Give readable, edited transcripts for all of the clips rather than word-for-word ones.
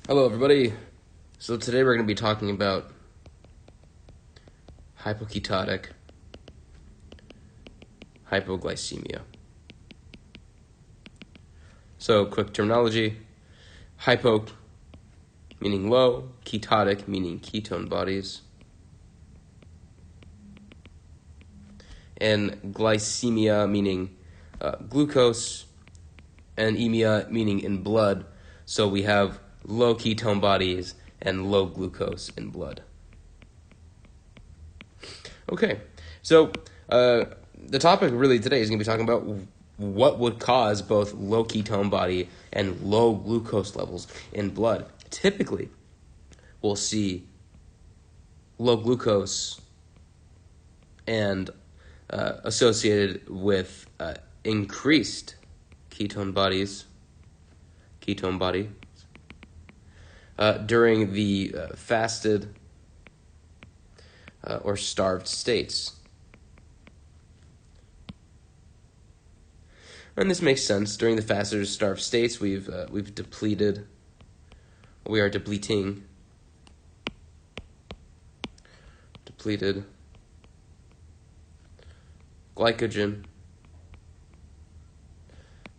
Hello everybody. So today we're going to be talking about hypoketotic hypoglycemia. So quick terminology: hypo meaning low, ketotic meaning ketone bodies, and glycemia meaning glucose, and emia meaning in blood. So we have low ketone bodies and low glucose in blood. Okay, so the topic really today is going to be talking about what would cause both low ketone body and low glucose levels in blood. Typically, we'll see low glucose and associated with increased ketone body during the fasted or starved states. And this makes sense. During the fasted or starved states, we are depleting glycogen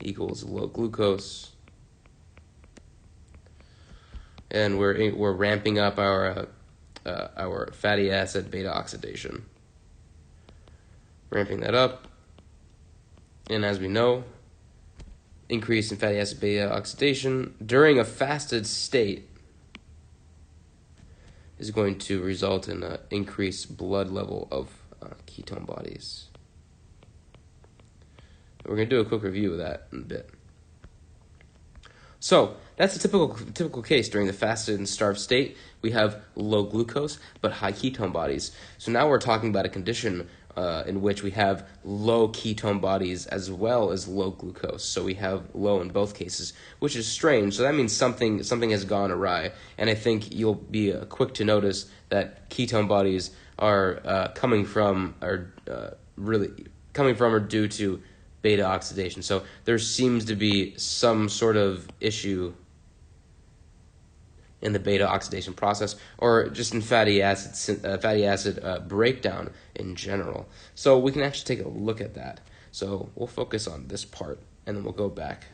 equals low glucose, and we're ramping up our fatty acid beta-oxidation. Ramping that up, and as we know, increase in fatty acid beta-oxidation during a fasted state is going to result in an increased blood level of ketone bodies. We're going to do a quick review of that in a bit. So that's a typical case. During the fasted and starved state, we have low glucose but high ketone bodies. So now we're talking about a condition in which we have low ketone bodies as well as low glucose. So we have low in both cases, which is strange. So that means something has gone awry. And I think you'll be quick to notice that ketone bodies are coming from or due to beta oxidation. So there seems to be some sort of issue in the beta oxidation process, or just in fatty acid breakdown in general. So we can actually take a look at that. So we'll focus on this part, and then we'll go back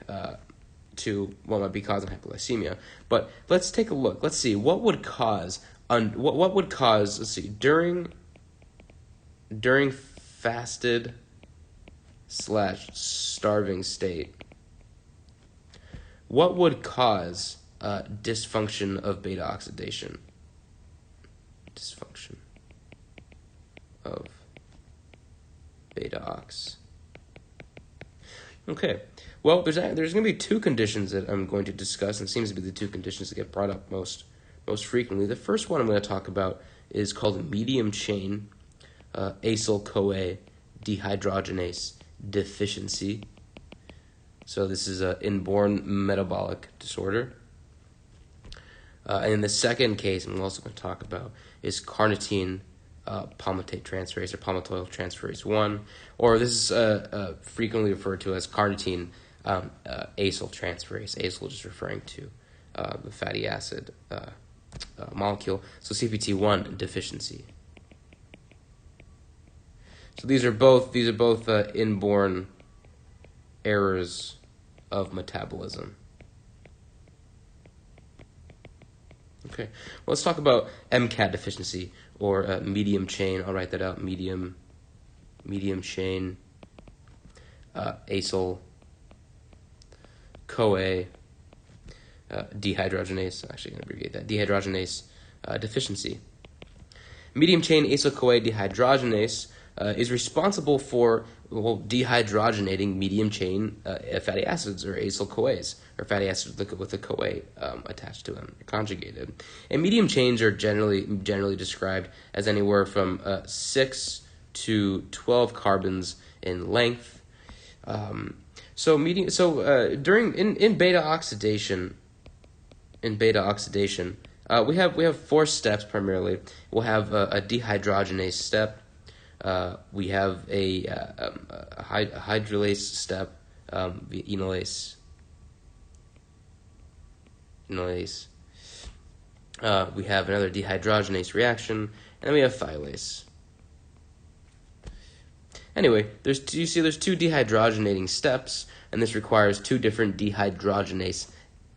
to what might be causing hypoglycemia. But let's take a look. Let's see what would cause Let's see, during fasted / starving state, what would cause dysfunction of beta oxidation? Dysfunction of beta ox. Okay, well, there's going to be two conditions that I'm going to discuss, and it seems to be the two conditions that get brought up most frequently. The first one I'm going to talk about is called medium chain acyl-CoA dehydrogenase deficiency. So this is an inborn metabolic disorder. And the second case I'm also going to talk about is carnitine palmitate transferase, or palmitoyl transferase 1, or this is frequently referred to as carnitine acyl transferase. Acyl just referring to the fatty acid molecule. So CPT1 deficiency. So these are both inborn errors of metabolism. Okay, well, let's talk about MCAD deficiency, or medium chain. I'll write that out. Medium chain acyl CoA dehydrogenase. I'm actually going to abbreviate that. Dehydrogenase deficiency. Medium chain acyl CoA dehydrogenase is responsible for dehydrogenating medium chain fatty acids, or acyl CoAs, or fatty acids with a CoA attached to them, conjugated. And medium chains are generally described as anywhere from 6 to 12 carbons in length. In beta oxidation, we have 4 steps primarily. We'll have a dehydrogenase step. We have a hydrolase step, enolase. We have another dehydrogenase reaction, and then we have thiolase. Anyway, there's two dehydrogenating steps, and this requires two different dehydrogenase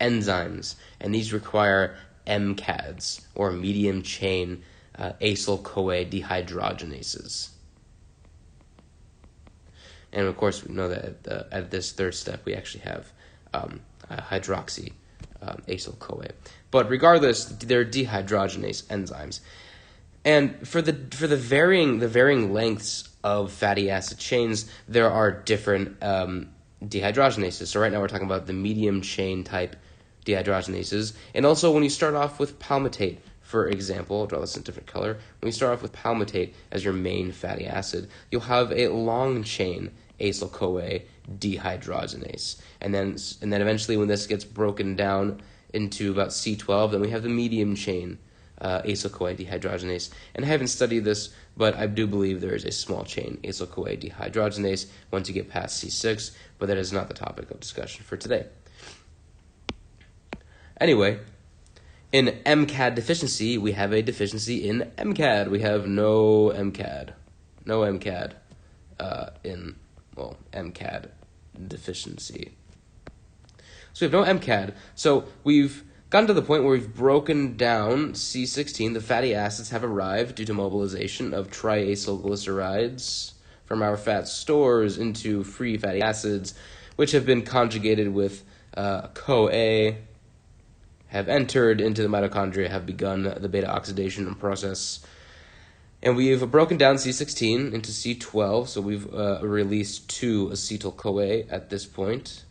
enzymes, and these require MCADs, or medium chain acyl-CoA dehydrogenases. And of course, we know that at this third step, we actually have hydroxy acyl-CoA. But regardless, they're dehydrogenase enzymes. And for the varying lengths of fatty acid chains, there are different dehydrogenases. So right now we're talking about the medium chain type dehydrogenases. And also when you start off with palmitate, for example, I'll draw this in a different color. When you start off with palmitate as your main fatty acid, you'll have a long chain acyl-CoA dehydrogenase. And then eventually when this gets broken down into about C12, then we have the medium chain acyl-CoA dehydrogenase. And I haven't studied this, but I do believe there is a small chain acyl-CoA dehydrogenase once you get past C6, but that is not the topic of discussion for today. Anyway, in MCAD deficiency, we have a deficiency in MCAD. We have no MCAD. No MCAD MCAD deficiency. So we have no MCAD. So we've gotten to the point where we've broken down C16. The fatty acids have arrived due to mobilization of triacylglycerides from our fat stores into free fatty acids, which have been conjugated with CoA, have entered into the mitochondria, have begun the beta-oxidation process. And we've broken down C16 into C12, so we've released 2 acetyl-CoA at this point.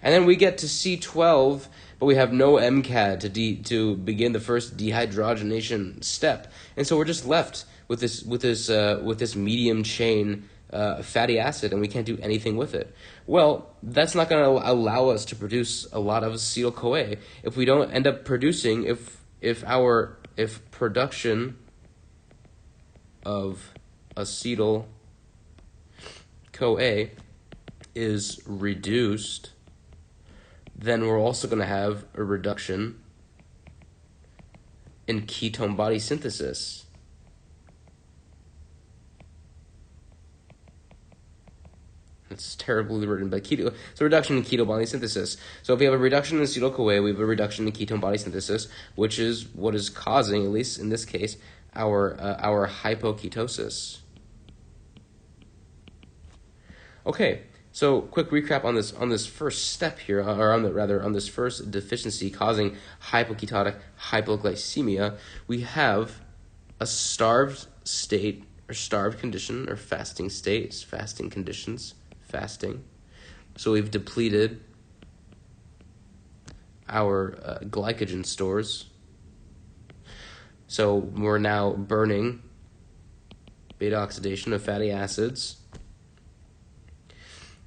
And then we get to C12, but we have no MCAD to begin the first dehydrogenation step. And so we're just left with this medium chain fatty acid, and we can't do anything with it. Well, that's not going to allow us to produce a lot of acetyl-CoA. If we don't end up producing, if production of acetyl-CoA is reduced, then we're also going to have a reduction in ketone body synthesis. It's terribly written, but so reduction in ketone body synthesis. So if we have a reduction in acetyl-CoA, we have a reduction in ketone body synthesis, which is what is causing, at least in this case, our hypoketosis. Okay, so quick recap on this first step here, or on this first deficiency causing hypoketotic hypoglycemia. We have a starved state, or starved condition, or fasting states, fasting conditions. Fasting. So we've depleted our glycogen stores. So we're now burning beta-oxidation of fatty acids.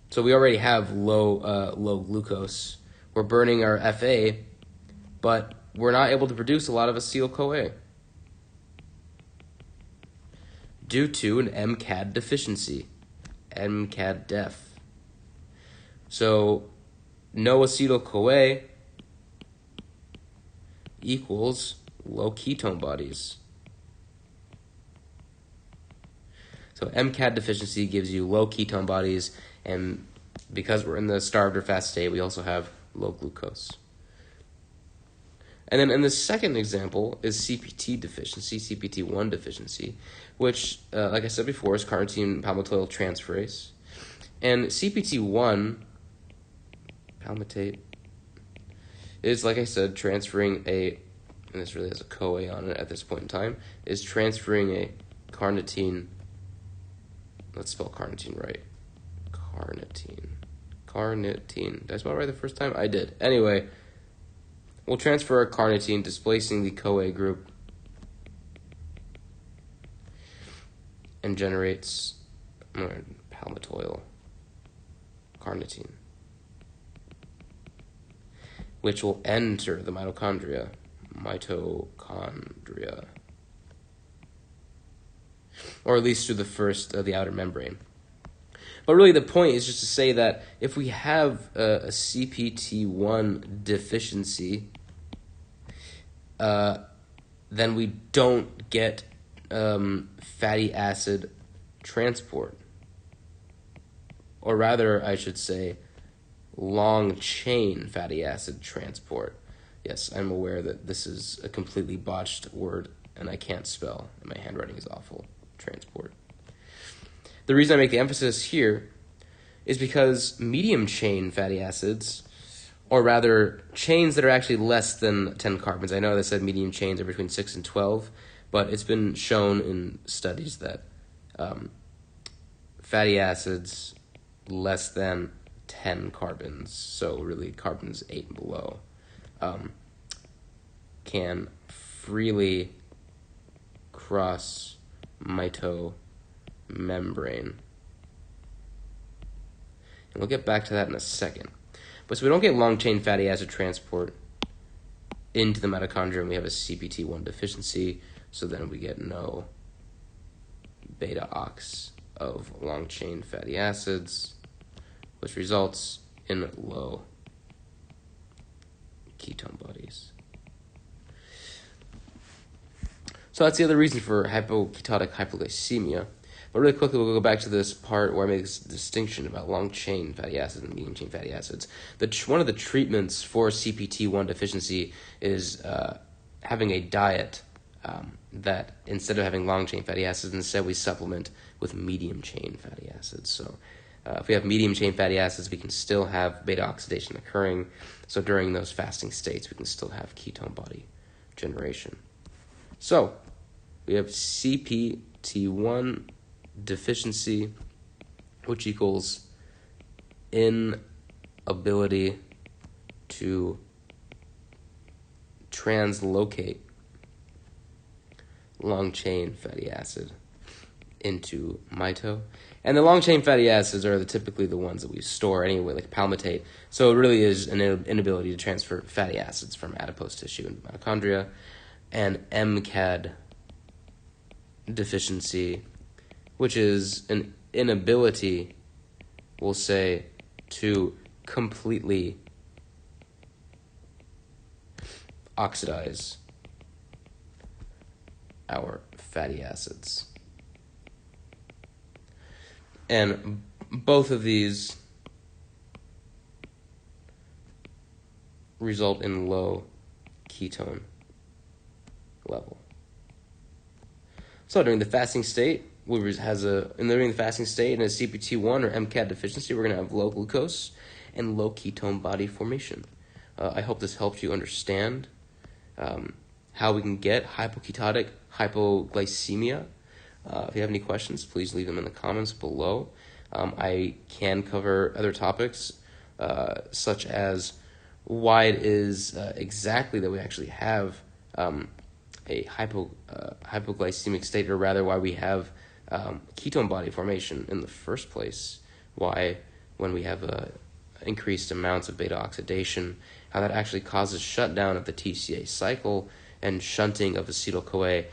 So we already have low glucose. We're burning our FA, but we're not able to produce a lot of acetyl-CoA due to an MCAD deficiency. MCAD def. So no acetyl-CoA equals low ketone bodies. So MCAD deficiency gives you low ketone bodies, and because we're in the starved or fast state, we also have low glucose. And then in the second example is CPT deficiency, CPT1 deficiency, which, like I said before, is carnitine palmitoyl transferase. And CPT1, palmitate, is, like I said, transferring and this really has a CoA on it at this point in time, is transferring a carnitine, let's spell carnitine right, carnitine, did I spell it right the first time? I did. Anyway, we'll transfer our carnitine, displacing the CoA group, and generates palmitoyl carnitine, which will enter the mitochondria, or at least through the outer membrane. But really the point is just to say that if we have a CPT1 deficiency, then we don't get fatty acid transport. Or rather, I should say, long-chain fatty acid transport. Yes, I'm aware that this is a completely botched word, and I can't spell, and my handwriting is awful. Transport. The reason I make the emphasis here is because medium-chain fatty acids, or rather, chains that are actually less than 10 carbons. I know they said medium chains are between 6 and 12, but it's been shown in studies that fatty acids less than 10 carbons, so really carbons 8 and below, can freely cross mitomembrane. And we'll get back to that in a second. But so we don't get long-chain fatty acid transport into the mitochondria, and we have a CPT1 deficiency, so then we get no beta-ox of long-chain fatty acids, which results in low ketone bodies. So that's the other reason for hypoketotic hypoglycemia. But really quickly, we'll go back to this part where I make this distinction about long-chain fatty acids and medium-chain fatty acids. One of the treatments for CPT1 deficiency is having a diet that, instead of having long-chain fatty acids, instead we supplement with medium-chain fatty acids. So if we have medium-chain fatty acids, we can still have beta-oxidation occurring. So during those fasting states, we can still have ketone body generation. So we have CPT1 deficiency, which equals inability to translocate long-chain fatty acid into mito. And the long-chain fatty acids are typically the ones that we store anyway, like palmitate. So it really is an inability to transfer fatty acids from adipose tissue into mitochondria. And MCAD deficiency, which is an inability, we'll say, to completely oxidize our fatty acids. And both of these result in low ketone level. So during the fasting state, during the fasting state in a CPT1 or MCAD deficiency, we're going to have low glucose and low ketone body formation. I hope this helps you understand how we can get hypoketotic hypoglycemia. If you have any questions, please leave them in the comments below. I can cover other topics, such as why it is exactly that we actually have a hypoglycemic state, or rather why we have ketone body formation in the first place, why when we have increased amounts of beta-oxidation, how that actually causes shutdown of the TCA cycle and shunting of acetyl-CoA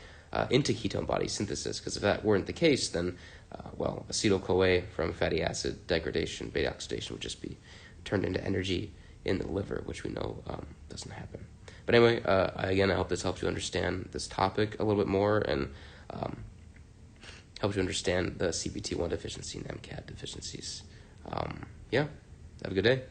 into ketone body synthesis, because if that weren't the case, then, acetyl-CoA from fatty acid degradation, beta-oxidation, would just be turned into energy in the liver, which we know doesn't happen. But anyway, again, I hope this helps you understand this topic a little bit more and helps you understand the CPT1 deficiency and MCAD deficiencies. Have a good day.